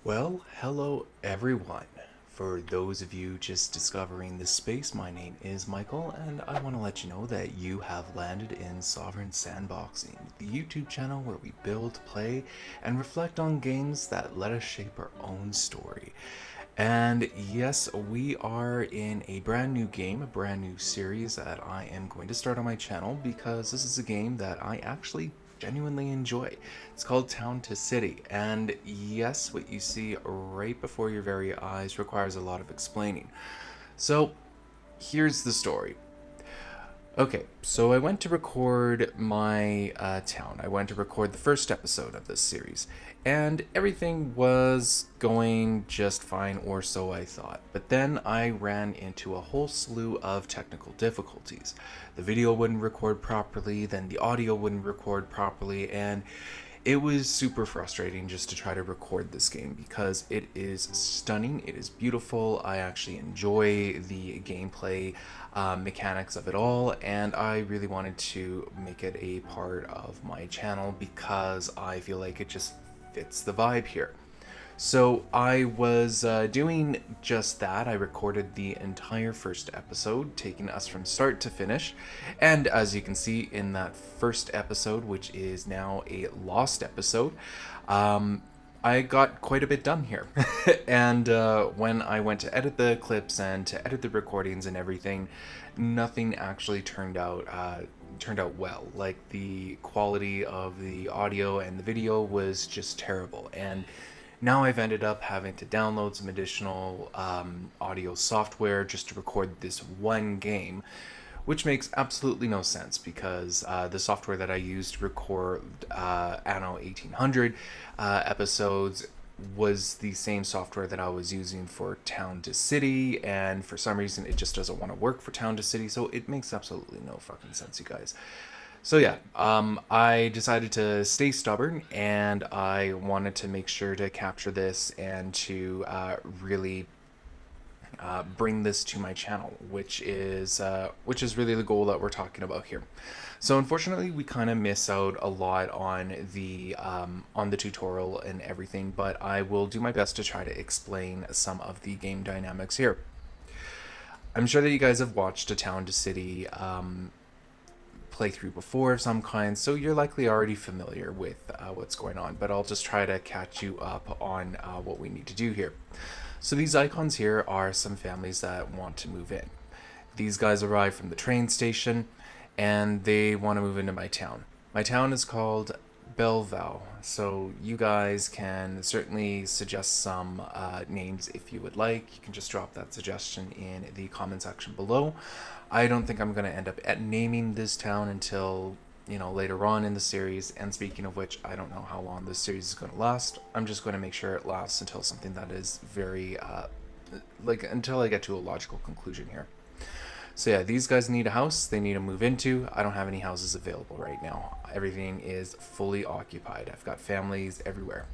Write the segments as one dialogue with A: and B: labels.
A: Well, hello everyone. For those of you just discovering this space, my name is Michael, and I want to let you know that you have landed in Sovereign Sandboxing, the YouTube channel where we build, play, and reflect on games that let us shape our own story. And yes, we are in a brand new game, a brand new series that I am going to start on my channel because this is a game that I actually genuinely enjoy. It's called Town to City, and yes, what you see right before your very eyes requires a lot of explaining. So, here's the story. Okay, so I went to record my town. I went to record the first episode of this series, and everything was going just fine, or so I thought. But then I ran into a whole slew of technical difficulties. The video wouldn't record properly, then the audio wouldn't record properly, and it was super frustrating just to try to record this game because it is stunning, it is beautiful. I actually enjoy the gameplay mechanics of it all, and I really wanted to make it a part of my channel because I feel like it just fits the vibe here. So I was doing just that. I recorded the entire first episode, taking us from start to finish. And as you can see in that first episode, which is now a lost episode, I got quite a bit done here. And when I went to edit the clips and to edit the recordings and everything, nothing actually turned out well. Like, the quality of the audio and the video was just terrible, and now I've ended up having to download some additional audio software just to record this one game, which makes absolutely no sense because the software that I used to record Anno 1800 episodes was the same software that I was using for Town to City, and for some reason it just doesn't want to work for Town to City, so it makes absolutely no fucking sense, you guys. So yeah, I decided to stay stubborn, and I wanted to make sure to capture this and to really bring this to my channel, which is really the goal that we're talking about here. So unfortunately, we kind of miss out a lot on the tutorial and everything, but I will do my best to try to explain some of the game dynamics here. I'm sure that you guys have watched a Town to City playthrough before of some kind, so you're likely already familiar with what's going on, but I'll just try to catch you up on what we need to do here. So these icons here are some families that want to move in. These guys arrive from the train station, and they want to move into my town. My town is called Belleville, so you guys can certainly suggest some names if you would like. You can just drop that suggestion in the comment section below. I don't think I'm going to end up at naming this town until, later on in the series. And speaking of which, I don't know how long this series is going to last. I'm just going to make sure it lasts until something that is very, until I get to a logical conclusion here. So yeah, these guys need a house they need to move into. I don't have any houses available right now. Everything is fully occupied. I've got families everywhere.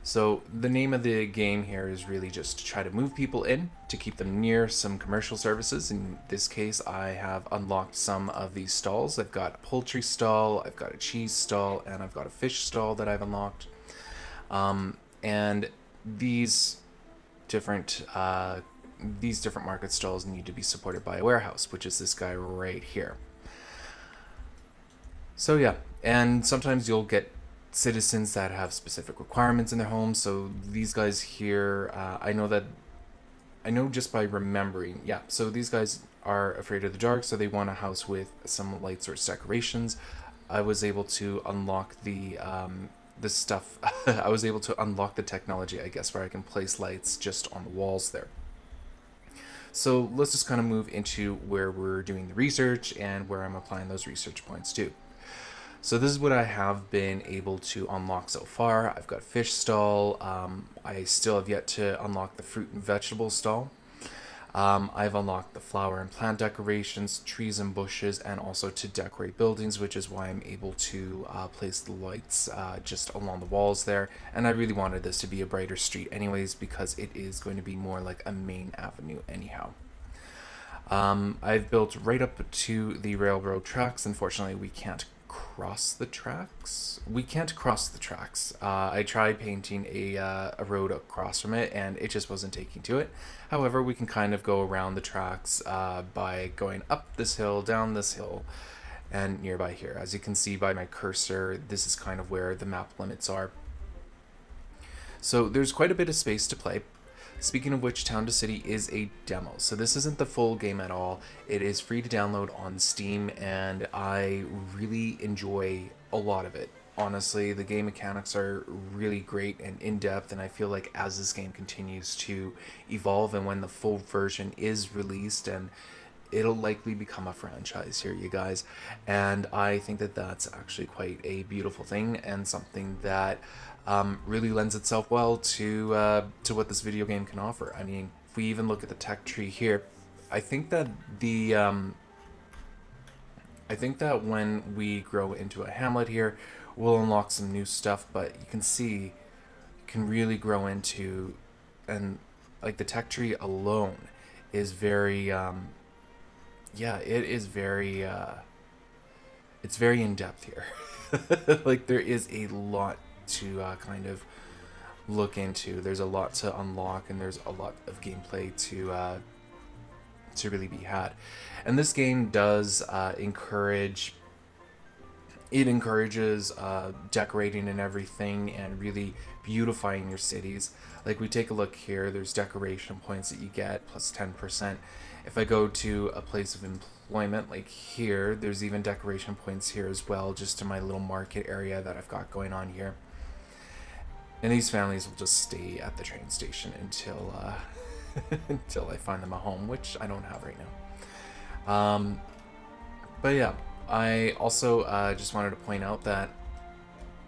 A: So the name of the game here is really just to try to move people in, to keep them near some commercial services. In this case, I have unlocked some of these stalls. I've got a poultry stall, I've got a cheese stall, and I've got a fish stall that I've unlocked. And these different market stalls need to be supported by a warehouse, which is this guy right here. So yeah, and sometimes you'll get citizens that have specific requirements in their homes. So these guys here, I know just by remembering. Yeah, so these guys are afraid of the dark, so they want a house with some light source decorations. I was able to unlock the stuff. I was able to unlock the technology, I guess, where I can place lights just on the walls there. So let's just kind of move into where we're doing the research and where I'm applying those research points to. So this is what I have been able to unlock so far. I've got fish stall. I still have yet to unlock the fruit and vegetable stall. I've unlocked the flower and plant decorations, trees and bushes, and also to decorate buildings, which is why I'm able to place the lights just along the walls there. And I really wanted this to be a brighter street anyways, because it is going to be more like a main avenue anyhow. I've built right up to the railroad tracks. Unfortunately, we can't cross the tracks. We can't cross the tracks. I tried painting a road across from it, and it just wasn't taking to it. However, we can kind of go around the tracks by going up this hill, down this hill, and nearby here. As you can see by my cursor, this is kind of where the map limits are. So there's quite a bit of space to play. Speaking of which, Town to City is a demo, so this isn't the full game at all. It is free to download on Steam, and I really enjoy a lot of it. Honestly, the game mechanics are really great and in-depth, and I feel like as this game continues to evolve and when the full version is released, and it'll likely become a franchise here, you guys. And I think that that's actually quite a beautiful thing and something that really lends itself well to what this video game can offer. I mean, if we even look at the tech tree here, I think that when we grow into a hamlet here, we'll unlock some new stuff. But you can see, you can really grow into, and like the tech tree alone is very yeah, it is very it's very in depth here. Like there is a lot to kind of look into. There's a lot to unlock, and there's a lot of gameplay to really be had. And this game does encourages decorating and everything, and really beautifying your cities. Like we take a look here, there's decoration points that you get plus 10%. If I go to a place of employment like here, there's even decoration points here as well, just to my little market area that I've got going on here. And these families will just stay at the train station until until I find them a home, which I don't have right now. But yeah, I also just wanted to point out that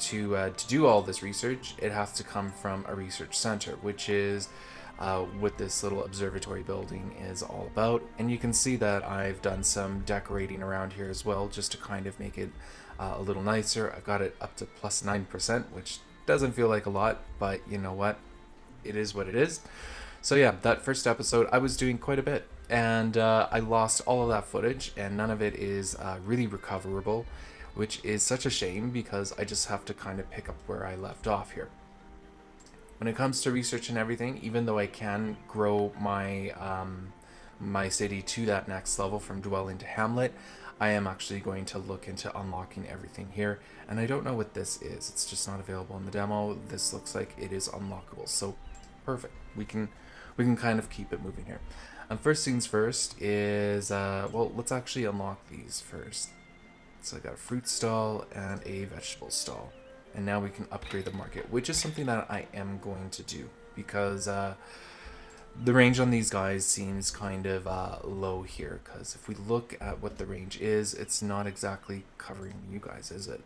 A: to do all this research, it has to come from a research center, which is what this little observatory building is all about. And you can see that I've done some decorating around here as well, just to kind of make it a little nicer. I've got it up to plus 9%, which doesn't feel like a lot, but you know what? It is what it is. So yeah, that first episode, I was doing quite a bit, and I lost all of that footage, and none of it is really recoverable, which is such a shame because I just have to kind of pick up where I left off here. When it comes to research and everything, even though I can grow my my city to that next level from dwelling to hamlet, I am actually going to look into unlocking everything here, and I don't know what this is. It's just not available in the demo. This looks like it is unlockable, so perfect. We can kind of keep it moving here. First things first is well, let's actually unlock these first. So I got a fruit stall and a vegetable stall, and now we can upgrade the market, which is something that I am going to do because the range on these guys seems kind of low here, because if we look at what the range is, it's not exactly covering you guys, is it?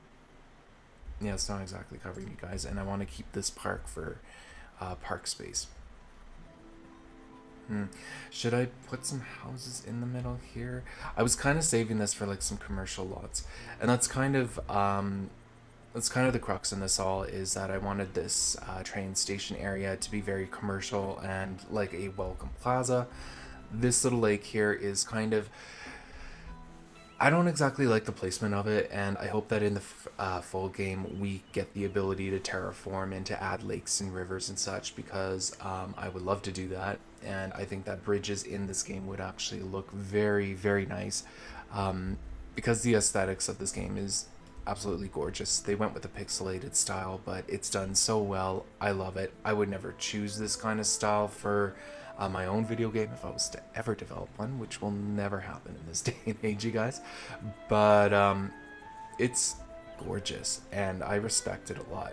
A: Yeah, it's not exactly covering you guys, and I want to keep this park for park space. Should I put some houses in the middle here? I was kind of saving this for like some commercial lots, and that's kind of the crux in this all, is that I wanted this train station area to be very commercial and like a welcome plaza. This little lake here is kind of, I don't exactly like the placement of it, and I hope that in the full game we get the ability to terraform and to add lakes and rivers and such, because I would love to do that, and I think that bridges in this game would actually look very, very nice, because the aesthetics of this game is absolutely gorgeous. They went with a pixelated style, but it's done so well. I love it. I would never choose this kind of style for my own video game if I was to ever develop one, which will never happen in this day and age, you guys. But it's gorgeous, and I respect it a lot.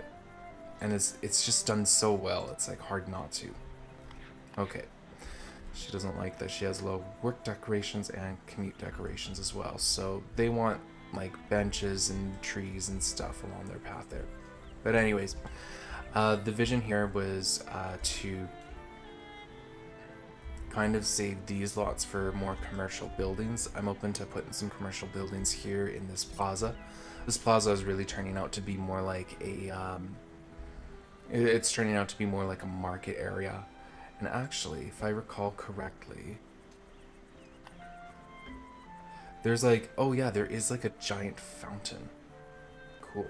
A: And it's just done so well, it's like hard not to. Okay. She doesn't like that she has low work decorations and commute decorations as well. So they want like benches and trees and stuff along their path there. But anyways, the vision here was to kind of save these lots for more commercial buildings. I'm open to putting some commercial buildings here in this plaza. This plaza is really turning out to be more like a it's turning out to be more like a market area. And actually, if I recall correctly, there's like, oh yeah, there is like a giant fountain. cool.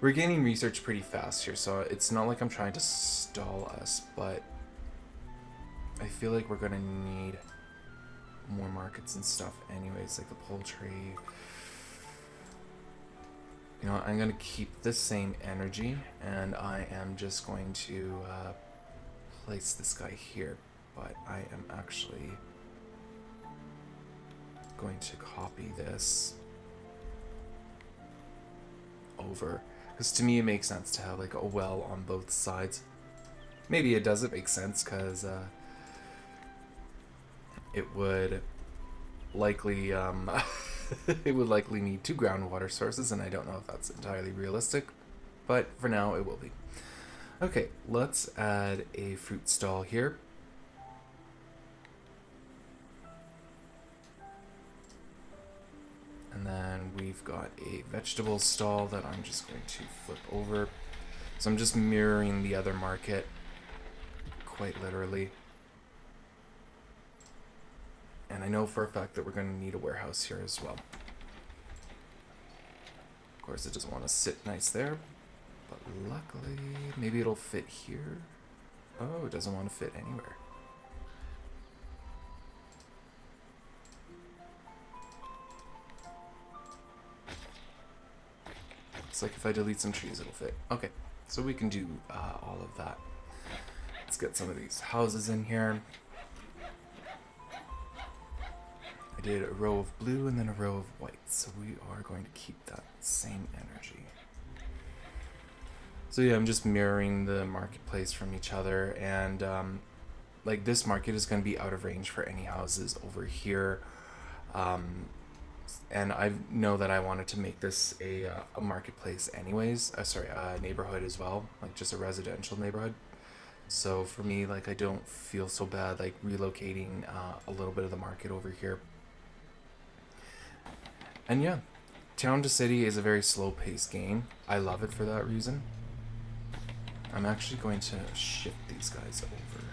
A: We're gaining research pretty fast here, so it's not like I'm trying to stall us, but I feel like we're gonna need more markets and stuff anyways, like the poultry. You know, I'm gonna keep the same energy, and I am just going to place this guy here, but I am actually going to copy this over, because to me it makes sense to have like a well on both sides. Maybe it doesn't make sense because it would likely it would likely need 2 groundwater sources, and I don't know if that's entirely realistic, but for now it will be. Okay, let's add a fruit stall here. And then we've got a vegetable stall that I'm just going to flip over. So I'm just mirroring the other market, quite literally. And I know for a fact that we're going to need a warehouse here as well. Of course, it doesn't want to sit nice there, but luckily, maybe it'll fit here. Oh, it doesn't want to fit anywhere. It's like if I delete some trees, it'll fit. Okay, so we can do all of that. Let's get some of these houses in here. I did a row of blue and then a row of white, so we are going to keep that same energy. So yeah, I'm just mirroring the marketplace from each other, and like this market is going to be out of range for any houses over here. And I know that I wanted to make this a marketplace anyways, a neighborhood as well, like just a residential neighborhood. So for me, like, I don't feel so bad like relocating a little bit of the market over here. And yeah, town to city is a very slow paced game. I love it for that reason. I'm actually going to shift these guys over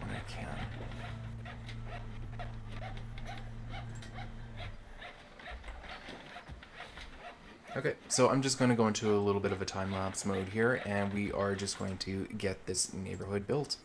A: when I can. Okay, so I'm just going to go into a little bit of a time-lapse mode here, and we are just going to get this neighborhood built.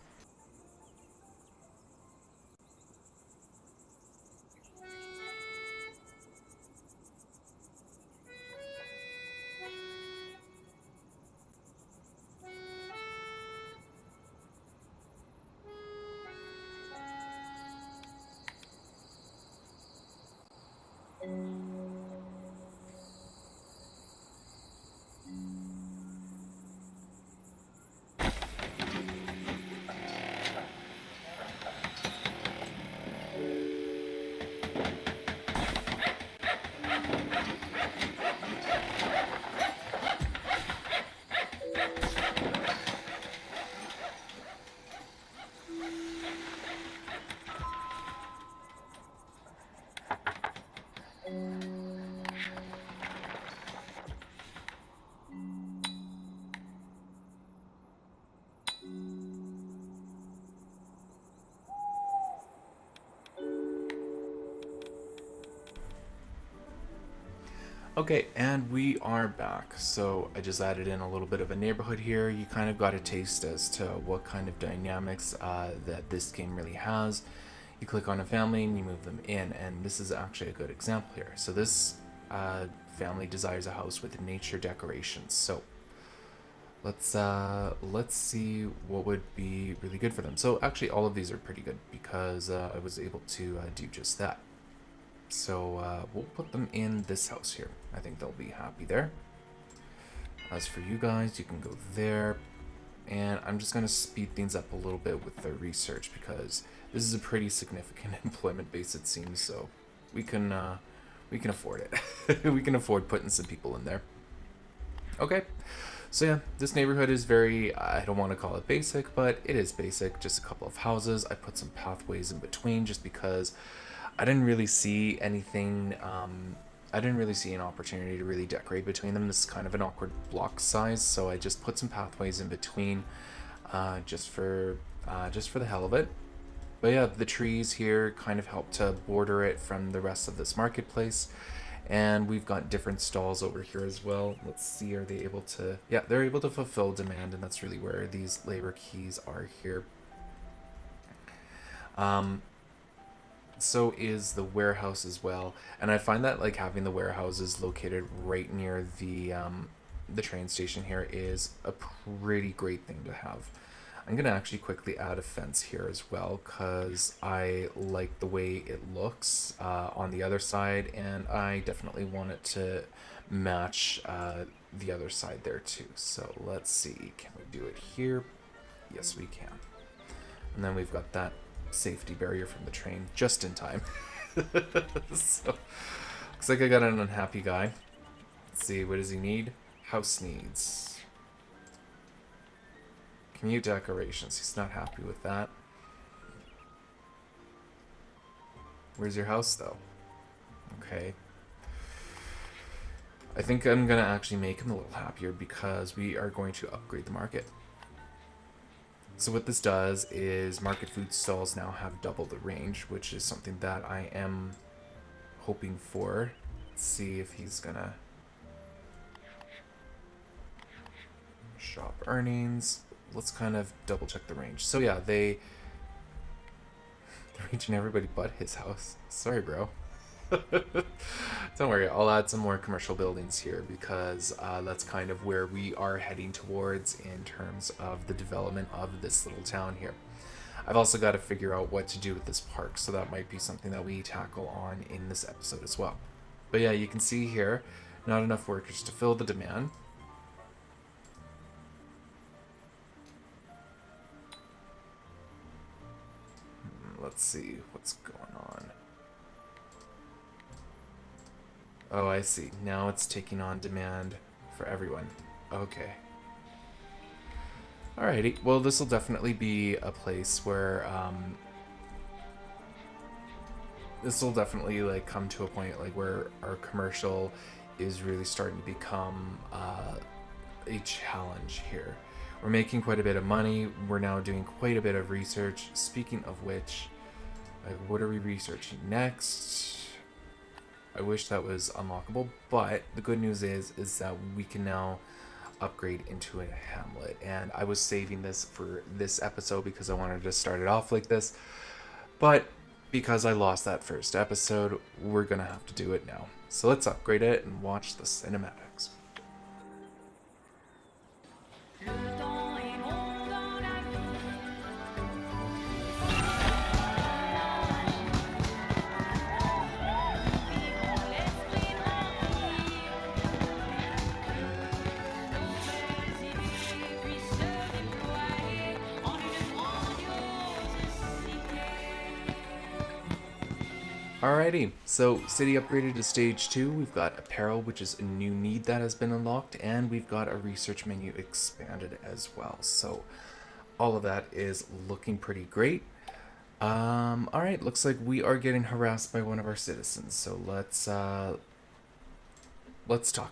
A: Okay, and we are back. So I just added in a little bit of a neighborhood here. You kind of got a taste as to what kind of dynamics that this game really has. You click on a family and you move them in, and this is actually a good example here. So this family desires a house with nature decorations. So let's see what would be really good for them. So actually, all of these are pretty good because I was able to do just that. So we'll put them in this house here. I think they'll be happy there. As for you guys, you can go there. And I'm just going to speed things up a little bit with the research because this is a pretty significant employment base, it seems. So we can afford it. We can afford putting some people in there. Okay. So yeah, this neighborhood is very, I don't want to call it basic, but it is basic. Just a couple of houses. I put some pathways in between just because I didn't really see anything, I didn't really see an opportunity to really decorate between them. This is kind of an awkward block size, so I just put some pathways in between, just for the hell of it. But yeah, the trees here kind of help to border it from the rest of this marketplace, And we've got different stalls over here as well. Let's see, are they able to... Yeah, they're able to fulfill demand, and that's really where these labor keys are here. So is the warehouse as well. And I find that like having the warehouses located right near the train station here is a pretty great thing to have. I'm going to actually quickly add a fence here as well because I like the way it looks on the other side, and I definitely want it to match the other side there too. So let's see, can we do it here? Yes, we can. And then we've got that safety barrier from the train just in time. So looks like I got an unhappy guy. Let's see, what does he need? House needs. Commute decorations. He's not happy with that. Where's your house though? Okay. I think I'm gonna actually make him a little happier because we are going to upgrade the market. So what this does is market food stalls now have double the range, which is something that I am hoping for. Let's see if he's gonna... Shop earnings. Let's kind of double check the range. So yeah, they're reaching everybody but his house. Sorry, bro. Don't worry, I'll add some more commercial buildings here because that's kind of where we are heading towards in terms of the development of this little town here. I've also got to figure out what to do with this park, so that might be something that we tackle on in this episode as well. But yeah, you can see here, not enough workers to fill the demand. Let's see what's going on. Oh, I see. Now it's taking on demand for everyone. Okay. Alrighty. Well, this will definitely be a place where this will definitely like come to a point like where our commercial is really starting to become a challenge here. We're making quite a bit of money. We're now doing quite a bit of research. Speaking of which, like, what are we researching next? I wish that was unlockable, but the good news is that we can now upgrade into a hamlet. And I was saving this for this episode because I wanted to start it off like this. But because I lost that first episode, we're going to have to do it now. So let's upgrade it and watch the cinematics. Alrighty, so city upgraded to stage 2. We've got apparel, which is a new need that has been unlocked, and we've got a research menu expanded as well. So all of that is looking pretty great. Alright, looks like we are getting harassed by one of our citizens, so let's talk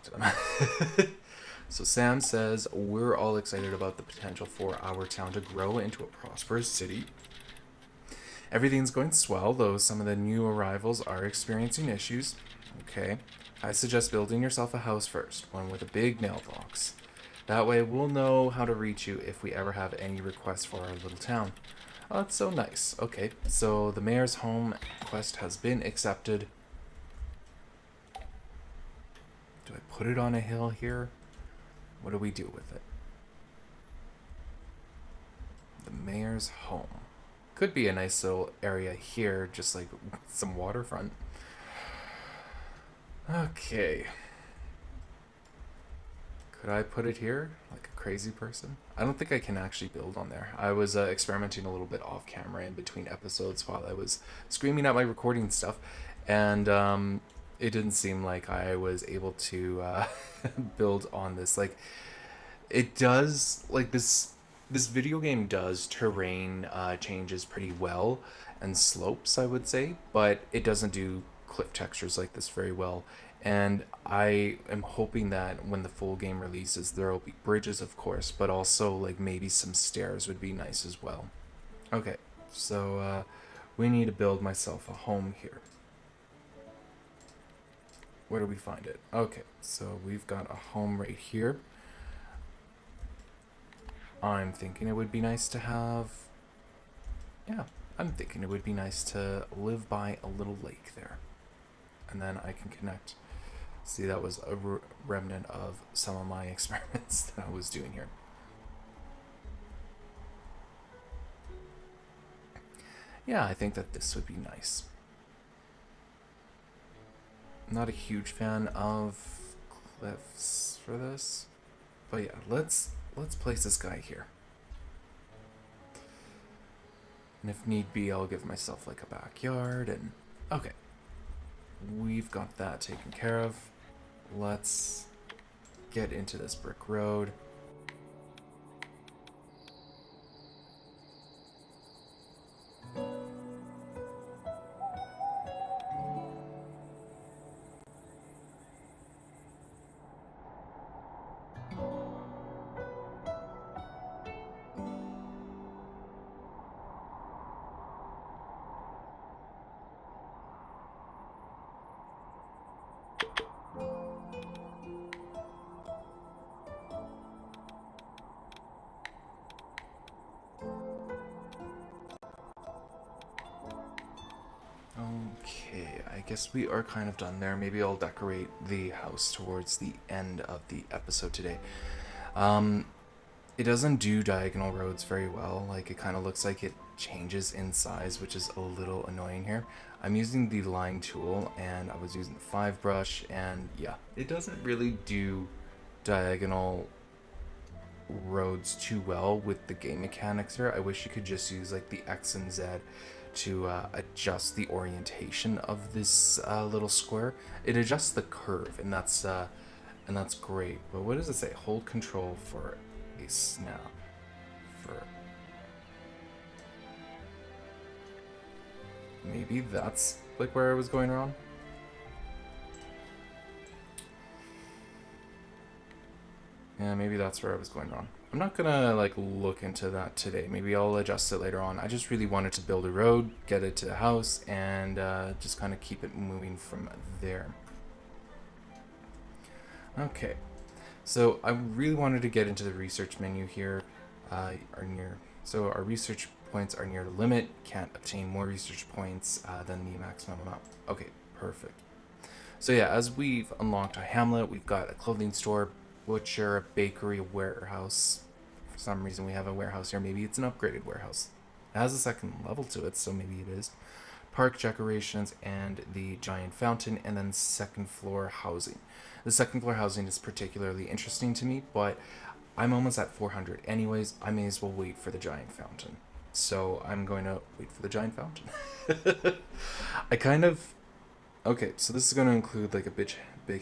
A: to them. So Sam says, we're all excited about the potential for our town to grow into a prosperous city. Everything's going swell, though some of the new arrivals are experiencing issues. Okay, I suggest building yourself a house first, one with a big mailbox. That way we'll know how to reach you if we ever have any requests for our little town. Oh, that's so nice. Okay, so the mayor's home quest has been accepted. Do I put it on a hill here? What do we do with it? The mayor's home. Could be a nice little area here, just like some waterfront. Okay. Could I put it here like a crazy person? I don't think I can actually build on there. I was experimenting a little bit off camera in between episodes while I was screaming at my recording stuff, and it didn't seem like I was able to build on this. Like, it does, like this video game does terrain changes pretty well and slopes, I would say, but it doesn't do cliff textures like this very well. And I am hoping that when the full game releases, there will be bridges, of course, but also like maybe some stairs would be nice as well. Okay, so we need to build myself a home here. Where do we find it? Okay, so we've got a home right here. I'm thinking it would be nice to have... Yeah, I'm thinking it would be nice to live by a little lake there. And then I can connect. See, that was a remnant of some of my experiments that I was doing here. Yeah, I think that this would be nice. I'm not a huge fan of cliffs for this. But yeah, let's place this guy here. And if need be, I'll give myself like a backyard and... Okay. We've got that taken care of. Let's get into this brick road. Okay, I guess we are kind of done there. Maybe I'll decorate the house towards the end of the episode today. It doesn't do diagonal roads very well. Like, it kind of looks like it changes in size, which is a little annoying here. I'm using the line tool, and I was using the 5 brush, and yeah, it doesn't really do diagonal roads too well with the game mechanics here. I wish you could just use like the X and Z to adjust the orientation of this little square. It adjusts the curve, and that's great. But what does it say? Hold control for a snap. For maybe that's like where I was going wrong. Yeah, maybe that's where I was going wrong. I'm not gonna like look into that today. Maybe I'll adjust it later on. I just really wanted to build a road, get it to the house, and just kind of keep it moving from there. Okay, so I really wanted to get into the research menu here. So our research points are near the limit. Can't obtain more research points than the maximum amount. Okay, perfect. So yeah, as we've unlocked a hamlet, we've got a clothing store, butcher, a bakery, a warehouse. For some reason we have a warehouse here. Maybe it's an upgraded warehouse. It has a second level to it, so maybe it is. Park decorations and the giant fountain, and then second floor housing. The second floor housing is particularly interesting to me, but I'm almost at 400 anyways. I may as well wait for the giant fountain. So I'm going to wait for the giant fountain. I kind of... Okay, so this is going to include like a big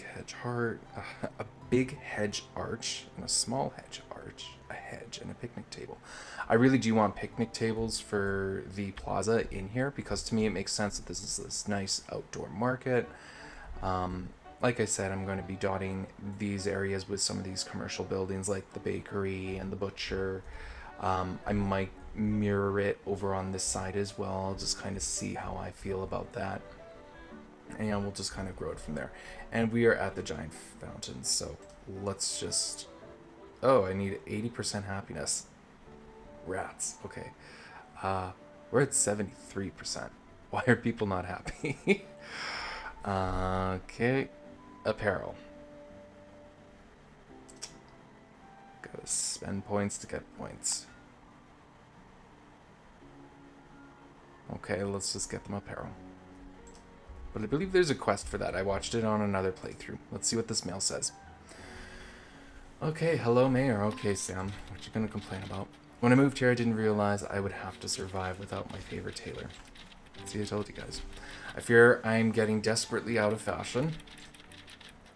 A: hedge heart, a big hedge arch, and a small hedge arch, a hedge, and a picnic table. I really do want picnic tables for the plaza in here, because to me it makes sense that this is this nice outdoor market. Like I said, I'm going to be dotting these areas with some of these commercial buildings like the bakery and the butcher. I might mirror it over on this side as well. I'll just kind of see how I feel about that. And we'll just kind of grow it from there. And we are at the giant fountain, so let's just... Oh, I need 80% happiness. Rats. Okay. We're at 73%. Why are people not happy? Okay. Apparel. Gotta spend points to get points. Okay, let's just get them apparel. But I believe there's a quest for that. I watched it on another playthrough. Let's see what this mail says. Okay, hello Mayor. Okay, Sam, what you gonna complain about? When I moved here, I didn't realize I would have to survive without my favorite tailor. See, I told you guys. I fear I'm getting desperately out of fashion.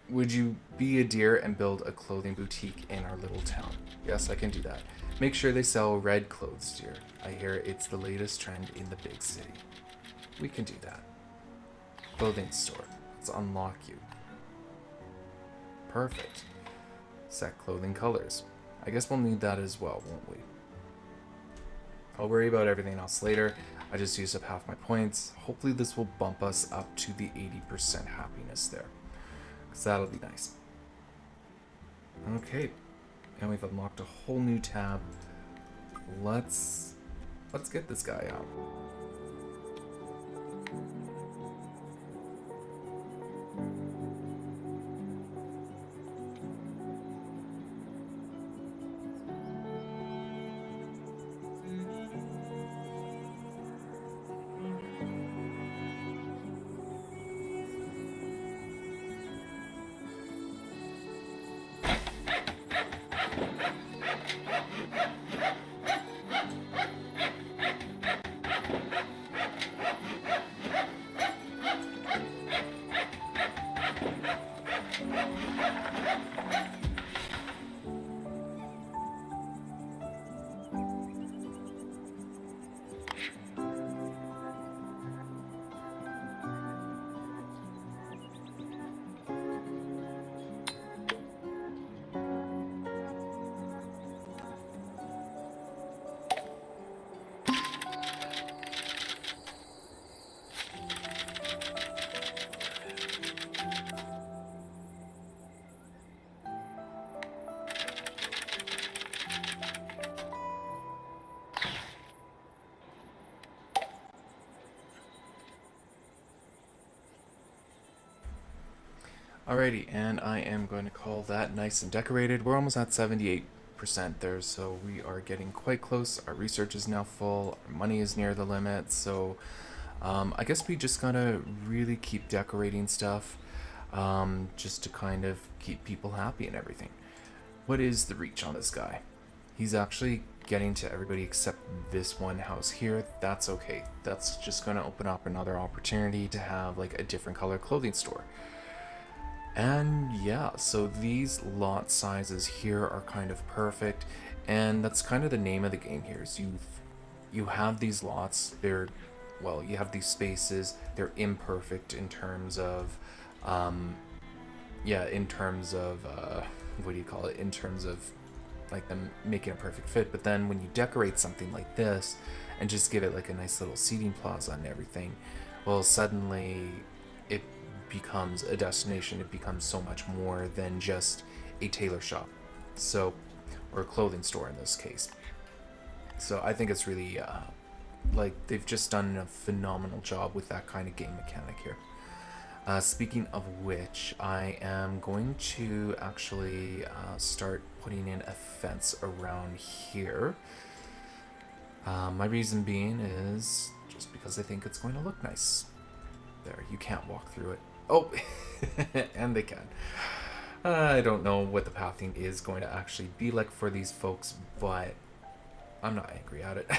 A: Would you be a dear and build a clothing boutique in our little town? Yes, I can do that. Make sure they sell red clothes, dear. I hear it's the latest trend in the big city. We can do that. Clothing store. Let's unlock you. Perfect. Set clothing colors. I guess we'll need that as well, won't we? I'll worry about everything else later. I just used up half my points. Hopefully this will bump us up to the 80% happiness there. because that'll be nice. Okay, and we've unlocked a whole new tab. Let's get this guy out. Alrighty, and I am going to call that nice and decorated. We're almost at 78% there, so we are getting quite close. Our research is now full, our money is near the limit, so I guess we just gotta really keep decorating stuff, just to kind of keep people happy and everything. What is the reach on this guy? He's actually getting to everybody except this one house here. That's okay. That's just gonna open up another opportunity to have like a different color clothing store. And yeah, so these lot sizes here are kind of perfect, and that's kind of the name of the game here. Is you have these lots. You have these spaces. They're imperfect in terms of, in terms of what do you call it? In terms of like them making a perfect fit. But then when you decorate something like this and just give it like a nice little seating plaza and everything, well, suddenly it becomes a destination. It becomes so much more than just a tailor shop, or a clothing store in this case. So I think it's really they've just done a phenomenal job with that kind of game mechanic here. Speaking of which, I am going to actually start putting in a fence around here. My reason being is just because I think it's going to look nice. There, you can't walk through it. Oh, and they can. I don't know what the pathing is going to actually be like for these folks, but I'm not angry at it.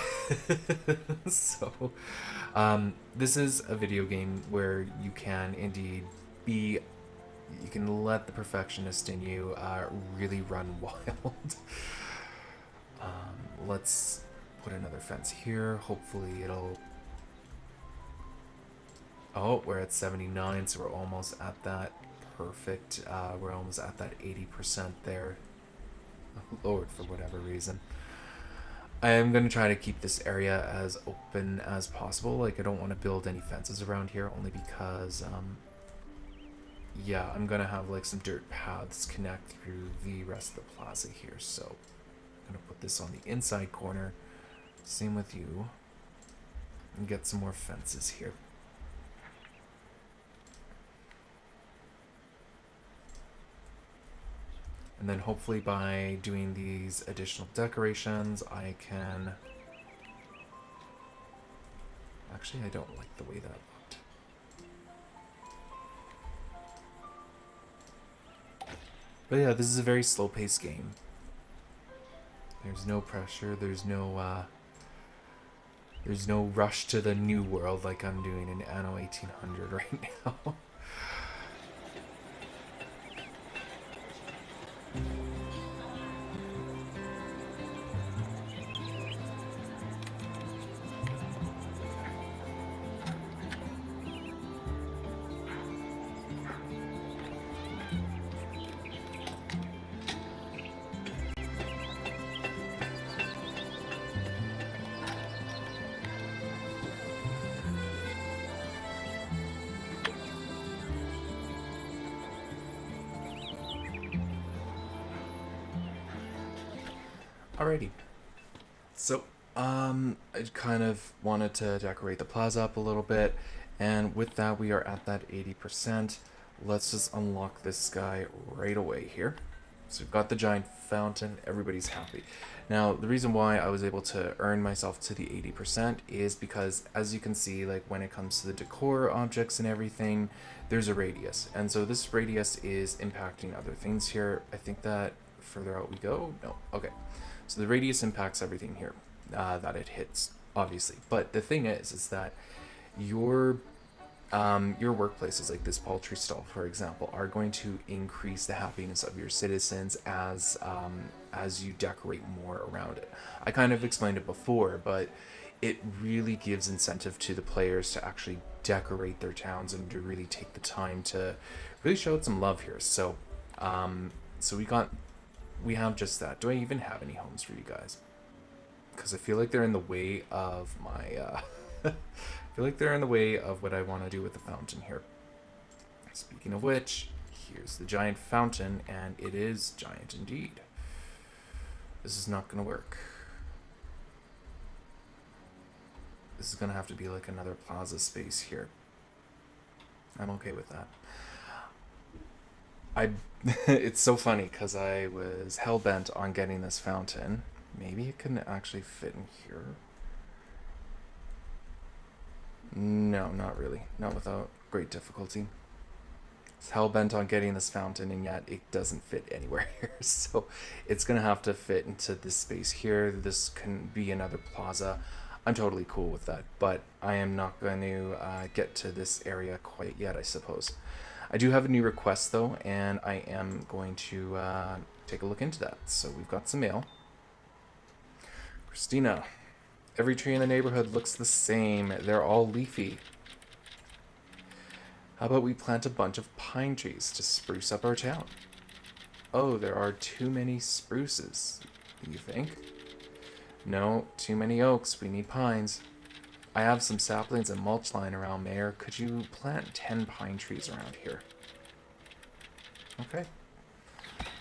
A: So, this is a video game where you can indeed you can let the perfectionist in you really run wild. Let's put another fence here. Hopefully it'll... Oh, we're at 79, so we're almost at that perfect. We're almost at that 80% there. Oh, Lord, for whatever reason. I am going to try to keep this area as open as possible. Like, I don't want to build any fences around here, only because, I'm going to have, like, some dirt paths connect through the rest of the plaza here. So, I'm going to put this on the inside corner. Same with you. And get some more fences here. And then hopefully by doing these additional decorations, I can... Actually, I don't like the way that looked. But yeah, this is a very slow-paced game. There's no pressure, there's no rush to the new world like I'm doing in Anno 1800 right now. Alrighty. So, I kind of wanted to decorate the plaza up a little bit, and with that, we are at that 80%. Let's just unlock this guy right away here. So we've got the giant fountain, everybody's happy. Now, the reason why I was able to earn myself to the 80% is because, as you can see, like when it comes to the decor objects and everything, there's a radius. And so this radius is impacting other things here. I think that further out we go. No, okay. So the radius impacts everything here that it hits, obviously. But the thing is that your your workplaces like this poultry stall, for example, are going to increase the happiness of your citizens as you decorate more around it. I kind of explained it before, but it really gives incentive to the players to actually decorate their towns and to really take the time to really show it some love here. So, so we have just that. Do I even have any homes for you guys? Because I feel like they're in the way of my. I feel like they're in the way of what I want to do with the fountain here. Speaking of which, here's the giant fountain, and it is giant indeed. This is not going to work. This is going to have to be like another plaza space here. I'm okay with that. It's so funny because I was hell-bent on getting this fountain. Maybe it can actually fit in here. No, not really. Not without great difficulty. It's hell-bent on getting this fountain, and yet it doesn't fit anywhere here. So it's going to have to fit into this space here. This can be another plaza. I'm totally cool with that, but I am not going to get to this area quite yet, I suppose. I do have a new request, though, and I am going to take a look into that. So we've got some mail. Christina, every tree in the neighborhood looks the same. They're all leafy. How about we plant a bunch of pine trees to spruce up our town? Oh, there are too many spruces, you think? No, too many oaks. We need pines. I have some saplings and mulch lying around, Mayor. Could you plant 10 pine trees around here? Okay.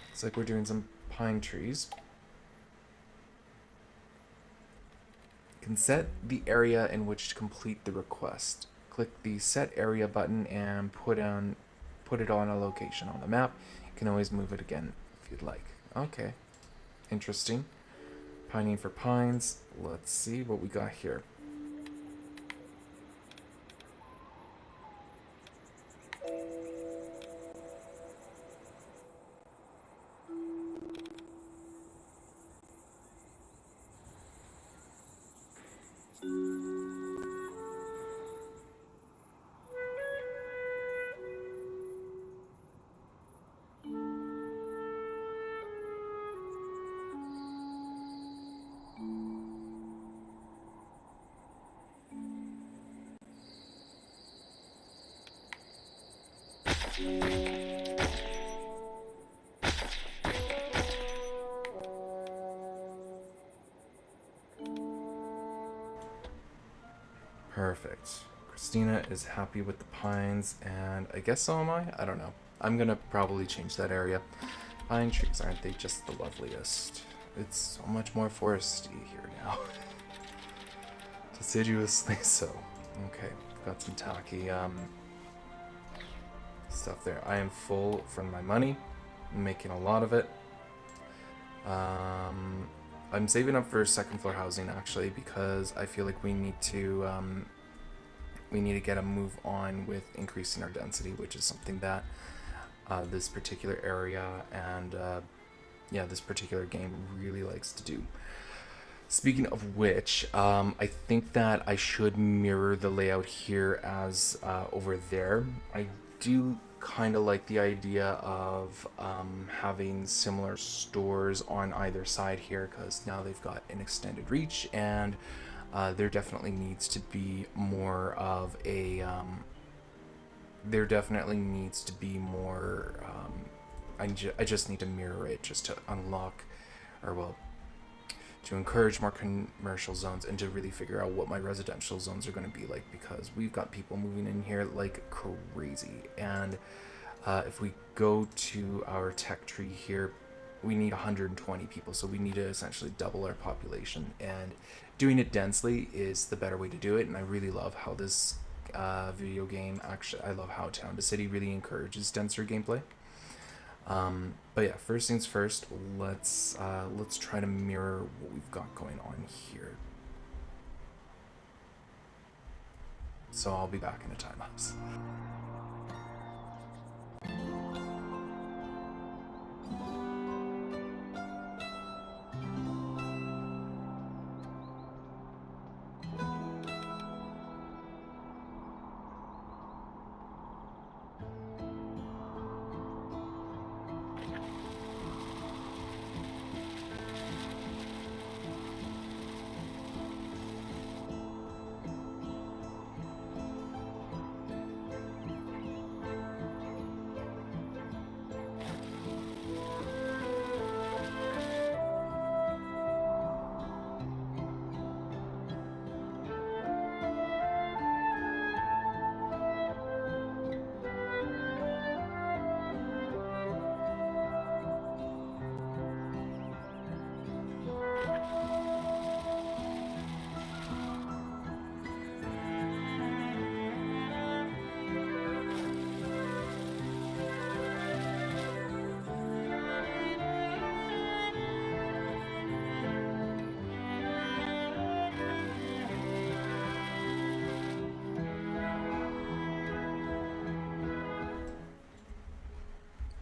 A: Looks like we're doing some pine trees. You can set the area in which to complete the request. Click the set area button and put it on a location on the map. You can always move it again if you'd like. Okay. Interesting. Pining for pines. Let's see what we got here. Perfect. Christina is happy with the pines, and I guess so am I? I don't know. I'm gonna probably change that area. Pine trees, aren't they just the loveliest? It's so much more foresty here now. Deciduously so. Okay, got some tacky stuff there. I am full from my money. I'm making a lot of it. I'm saving up for second floor housing actually because I feel like we need to get a move on with increasing our density, which is something that this particular area and this particular game really likes to do. Speaking of which, I think that I should mirror the layout here as over there. I do kind of like the idea of having similar stores on either side here because now they've got an extended reach, and there definitely needs to be more of a I just need to mirror it just to unlock, or well, to encourage more commercial zones and to really figure out what my residential zones are going to be like, because we've got people moving in here like crazy. And if we go to our tech tree here, we need 120 people, so we need to essentially double our population, and doing it densely is the better way to do it. And I really love how this video game, actually, I love how Town to City really encourages denser gameplay. But yeah, first things first, let's try to mirror what we've got going on here. So I'll be back in a time lapse.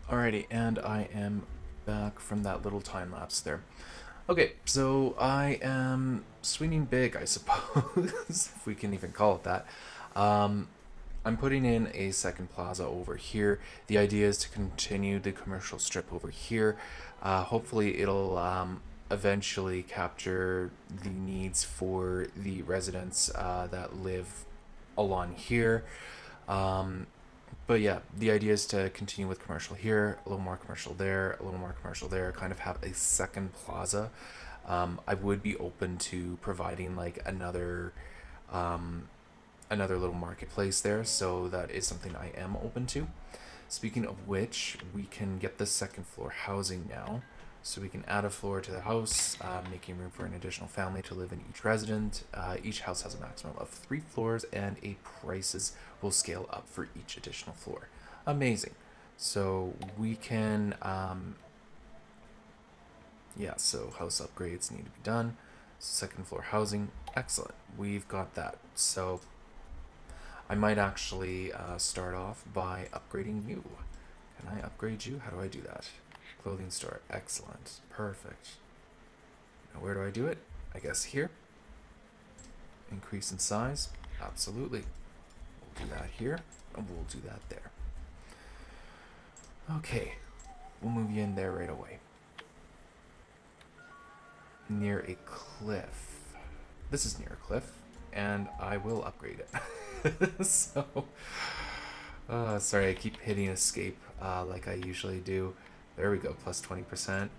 A: Alrighty, and I am back from that little time lapse there. Okay, so I am swinging big, I suppose, if we can even call it that. I'm putting in a second plaza over here. The idea is to continue the commercial strip over here. Hopefully it'll eventually capture the needs for the residents that live along here. But yeah, the idea is to continue with commercial here, a little more commercial there, a little more commercial there, kind of have a second plaza. I would be open to providing like another little marketplace there, so that is something I am open to. Speaking of which, we can get the second floor housing now. So we can add a floor to the house, making room for an additional family to live in each resident. Each house has a maximum of 3 floors, and prices will scale up for each additional floor. Amazing. So we can, so house upgrades need to be done. Second floor housing, excellent. We've got that. So I might actually start off by upgrading you. Can I upgrade you? How do I do that? Clothing store, excellent, perfect. Now where do I do it? I guess here. Increase in size, absolutely. We'll do that here, and we'll do that there. Okay, we'll move you in there right away. Near a cliff. This is near a cliff, and I will upgrade it. Sorry, I keep hitting escape like I usually do. There we go, plus 20%.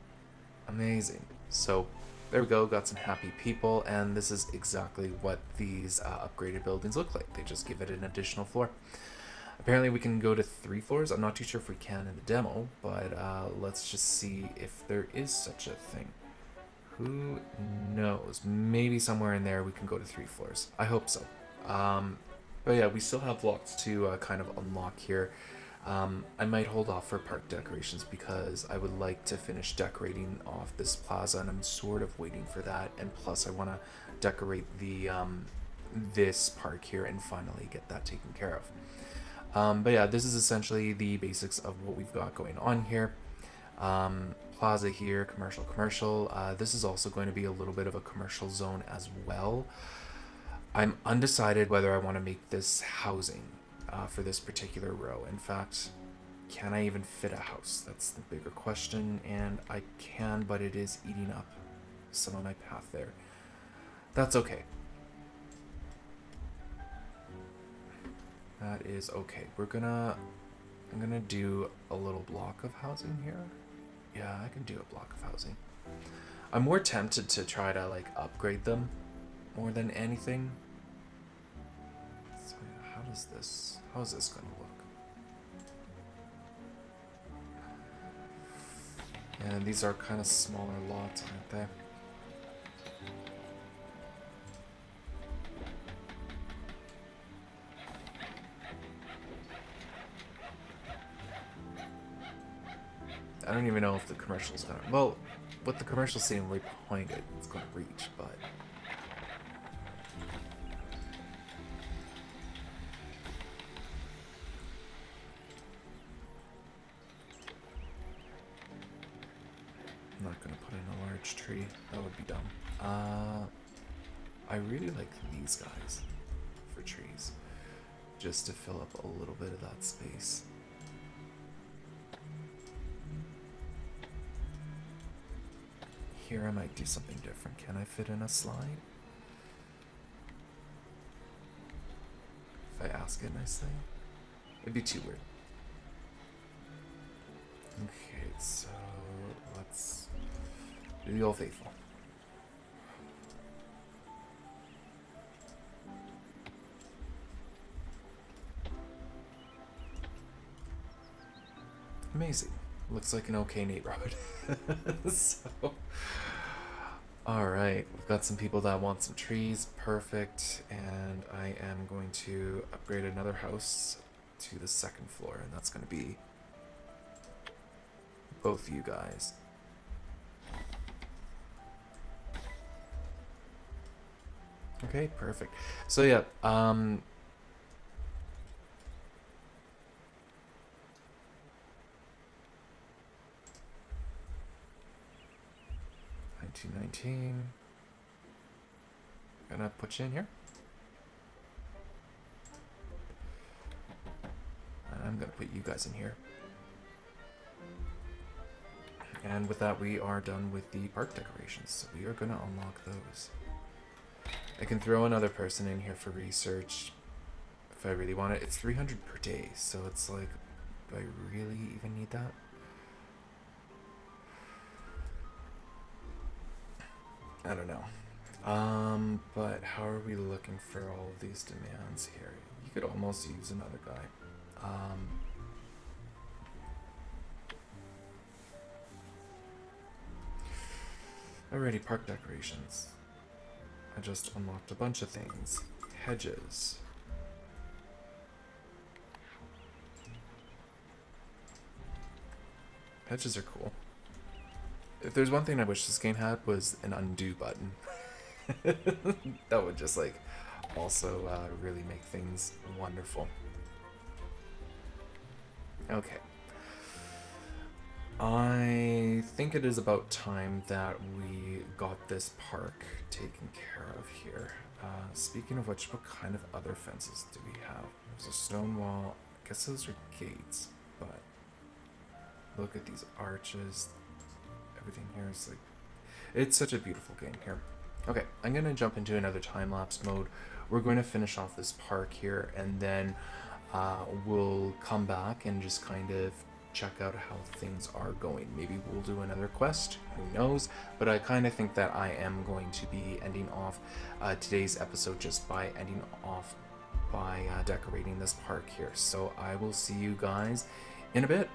A: Amazing. So there we go, got some happy people, and this is exactly what these upgraded buildings look like. They just give it an additional floor. Apparently we can go to 3 floors. I'm not too sure if we can in the demo, but let's just see if there is such a thing. Who knows? Maybe somewhere in there we can go to 3 floors. I hope so. But yeah, we still have lots to kind of unlock here. I might hold off for park decorations because I would like to finish decorating off this plaza, and I'm sort of waiting for that. And plus I want to decorate the this park here and finally get that taken care of. But yeah, this is essentially the basics of what we've got going on here. Plaza here, commercial. This is also going to be a little bit of a commercial zone as well. I'm undecided whether I want to make this housing for this particular row. In fact, can I even fit a house? That's the bigger question, and I can, but it is eating up some of my path there. That's okay. That is okay. I'm gonna do a little block of housing here. Yeah, I can do a block of housing. I'm more tempted to try to like upgrade them more than anything. So how is this gonna look? And these are kind of smaller lots, aren't they? I don't even know if the commercial's gonna... Well, with the commercial scene right behind it, it's gonna reach, but... I'm not gonna put in a large tree. That would be dumb. I really like these guys for trees, just to fill up a little bit of that space. Here I might do something different. Can I fit in a slide? If I ask it nicely? It'd be too weird. Okay, so let's do the Old Faithful. Amazing. Looks like an okay neighborhood. So, alright, we've got some people that want some trees. Perfect. And I am going to upgrade another house to the second floor, and that's going to be both you guys. Okay, perfect. So yeah, 1919. Gonna put you in here. And I'm gonna put you guys in here. And with that, we are done with the park decorations. So we are gonna unlock those. I can throw another person in here for research if I really want it. It's 300 per day, so it's like, do I really even need that? I don't know. But how are we looking for all of these demands here? You could almost use another guy. Alrighty, park decorations. I just unlocked a bunch of things. Hedges. Hedges are cool. If there's one thing I wish this game had, was an undo button. That would just like also really make things wonderful. Okay. I think it is about time that we got this park taken care of here. Speaking of which, what kind of other fences do we have? There's a stone wall. I guess those are gates, but look at these arches. Everything here is like... It's such a beautiful game here. Okay, I'm going to jump into another time-lapse mode. We're going to finish off this park here, and then we'll come back and just kind of check out how things are going. Maybe we'll do another quest, who knows, but I kind of think that I am going to be ending off today's episode just by ending off by decorating this park here. So I will see you guys in a bit.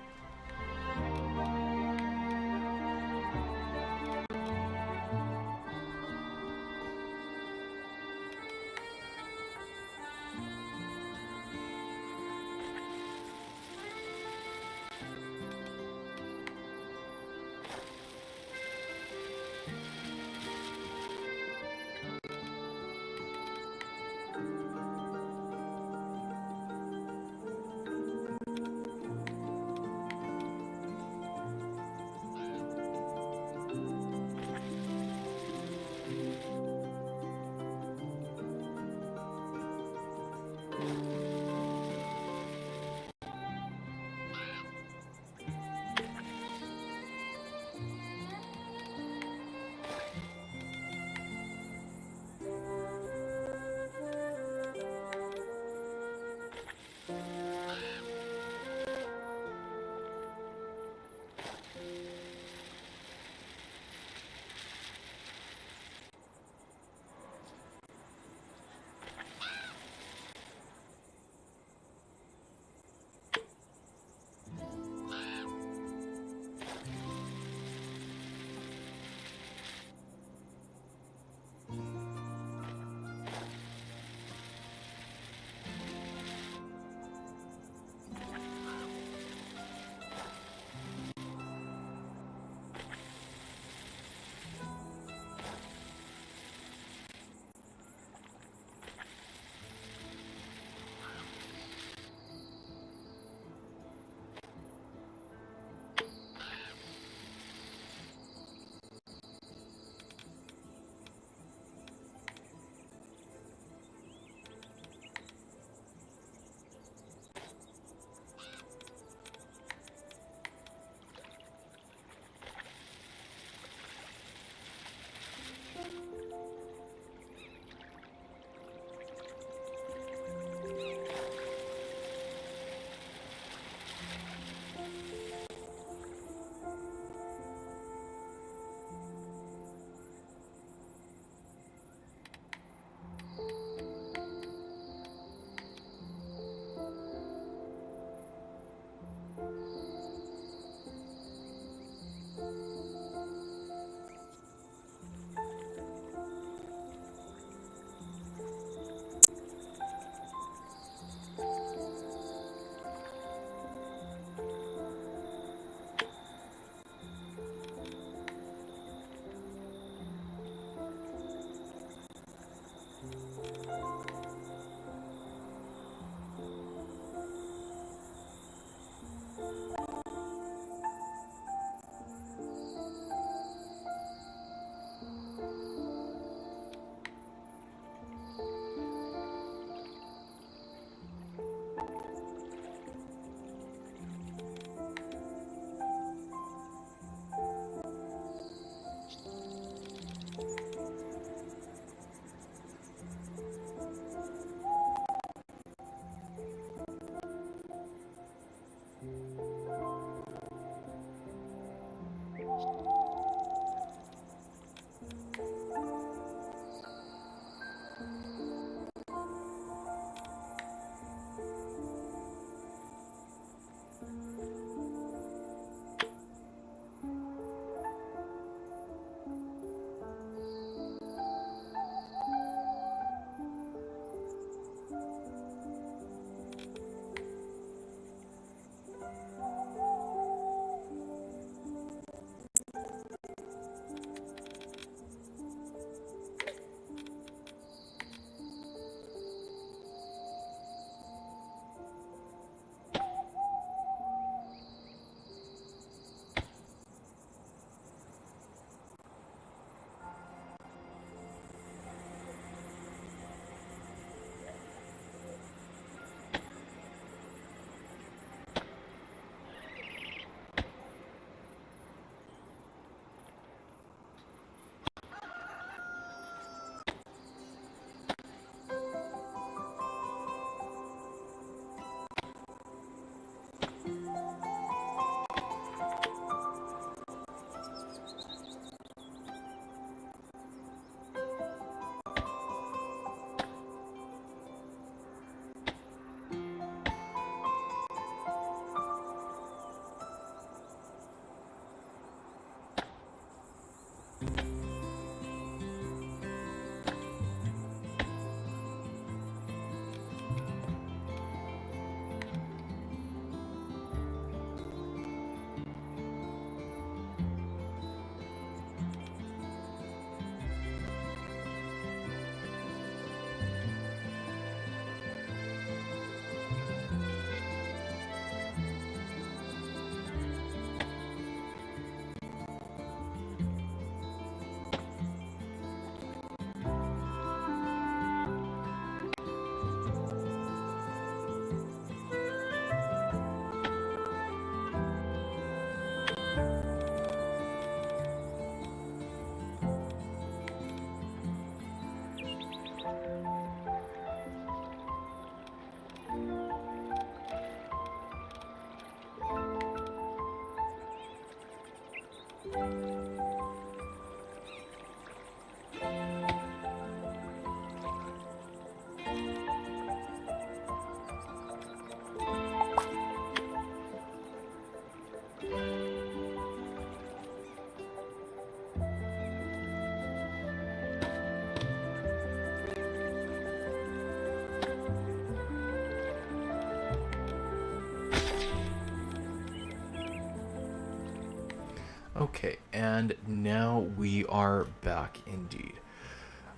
A: Okay, and now we are back indeed.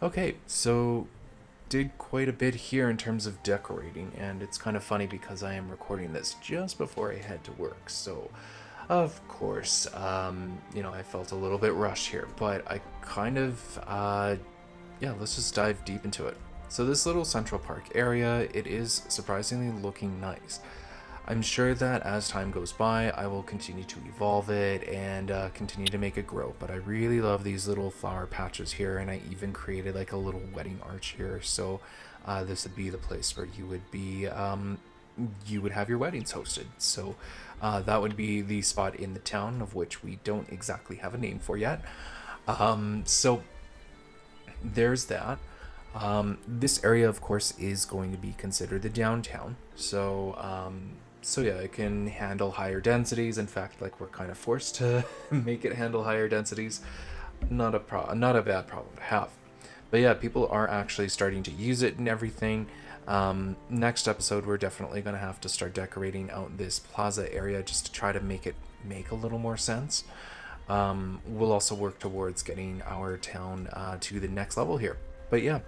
A: Okay, so did quite a bit here in terms of decorating, and it's kind of funny because I am recording this just before I head to work. So, of course, I felt a little bit rushed here, but I kind of, yeah, let's just dive deep into it. So this little Central Park area, it is surprisingly looking nice. I'm sure that as time goes by, I will continue to evolve it and continue to make it grow. But I really love these little flower patches here, and I even created like a little wedding arch here. So this would be the place where you would have your weddings hosted. So that would be the spot in the town of which we don't exactly have a name for yet. So there's that. This area, of course, is going to be considered the downtown. So So yeah, it can handle higher densities. In fact, like we're kind of forced to make it handle higher densities. Not a bad problem to have. But yeah, people are actually starting to use it and everything. Next episode, we're definitely going to have to start decorating out this plaza area just to try to make it make a little more sense. We'll also work towards getting our town to the next level here. But yeah,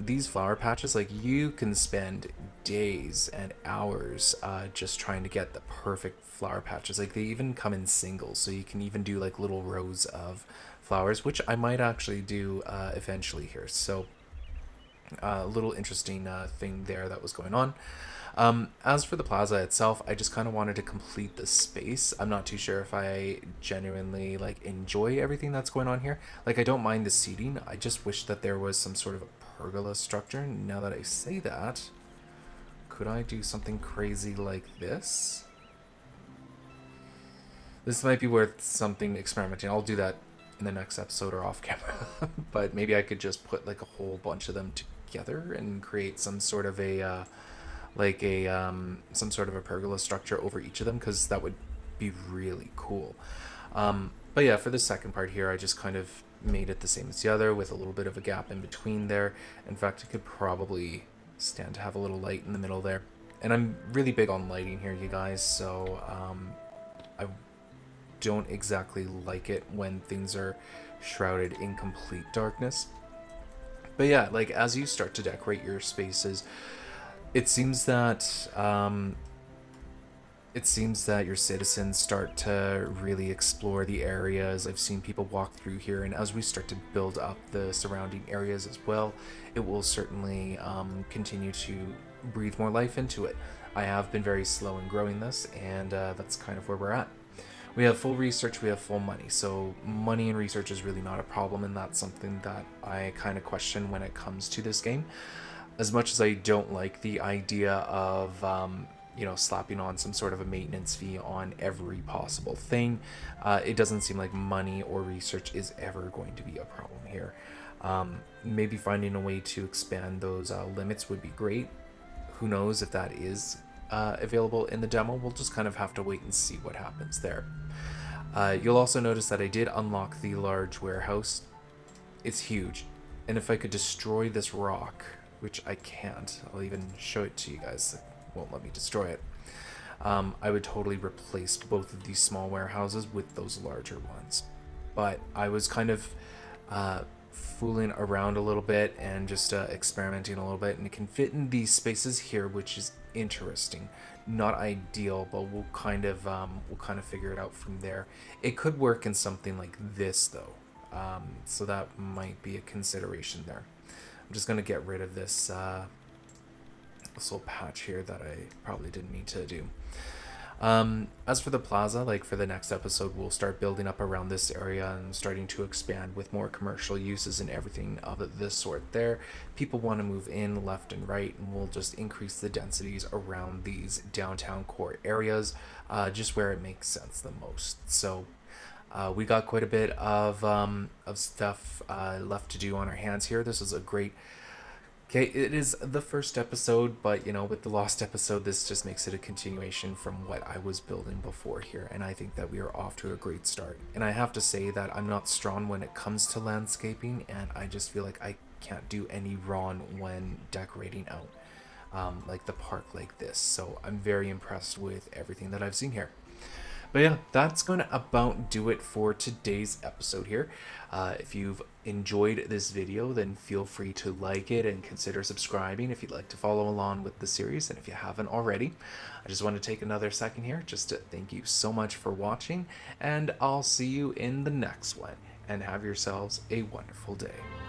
A: these flower patches, like you can spend days and hours just trying to get the perfect flower patches. Like they even come in singles, so you can even do like little rows of flowers, which I might actually do eventually here. So a little interesting thing there that was going on. As for the plaza itself, I just kind of wanted to complete the space. I'm not too sure if I genuinely like enjoy everything that's going on here. Like I don't mind the seating. I just wish that there was some sort of a pergola structure. Now that I say that, could I do something crazy like this? This might be worth something experimenting. I'll do that in the next episode or off camera. But maybe I could just put like a whole bunch of them together and create some sort of a some sort of a pergola structure over each of them, because that would be really cool. But yeah, for the second part here, I just kind of made it the same as the other with a little bit of a gap in between there. In fact, it could probably stand to have a little light in the middle there. And I'm really big on lighting here, you guys, so I don't exactly like it when things are shrouded in complete darkness. But yeah, like as you start to decorate your spaces, it seems that your citizens start to really explore the areas. I've seen people walk through here, and as we start to build up the surrounding areas as well, it will certainly continue to breathe more life into it. I have been very slow in growing this, and that's kind of where we're at. We have full research, we have full money. So money and research is really not a problem, and that's something that I kind of question when it comes to this game. As much as I don't like the idea of slapping on some sort of a maintenance fee on every possible thing, it doesn't seem like money or research is ever going to be a problem here. Maybe finding a way to expand those limits would be great. Who knows if that is available in the demo? We'll just kind of have to wait and see what happens there. You'll also notice that I did unlock the large warehouse. It's huge, and if I could destroy this rock, which I can't, I'll even show it to you guys, it won't let me destroy it, I would totally replace both of these small warehouses with those larger ones. But I was kind of fooling around a little bit and just experimenting a little bit, and it can fit in these spaces here, which is interesting. Not ideal, but we'll kind of figure it out from there. It could work in something like this though, so that might be a consideration there. I'm just gonna get rid of this little patch here that I probably didn't mean to do. As for the plaza, like for the next episode, we'll start building up around this area and starting to expand with more commercial uses and everything of this sort there. People want to move in left and right, and we'll just increase the densities around these downtown core areas, just where it makes sense the most. So we got quite a bit of stuff left to do on our hands here. This is a great... Okay, it is the first episode, but with the lost episode, this just makes it a continuation from what I was building before here, and I think that we are off to a great start. And I have to say that I'm not strong when it comes to landscaping, and I just feel like I can't do any wrong when decorating out like the park like this. So I'm very impressed with everything that I've seen here. But yeah, that's going to about do it for today's episode here. If you've enjoyed this video, then feel free to like it and consider subscribing if you'd like to follow along with the series. And if you haven't already, I just want to take another second here just to thank you so much for watching. And I'll see you in the next one. And have yourselves a wonderful day.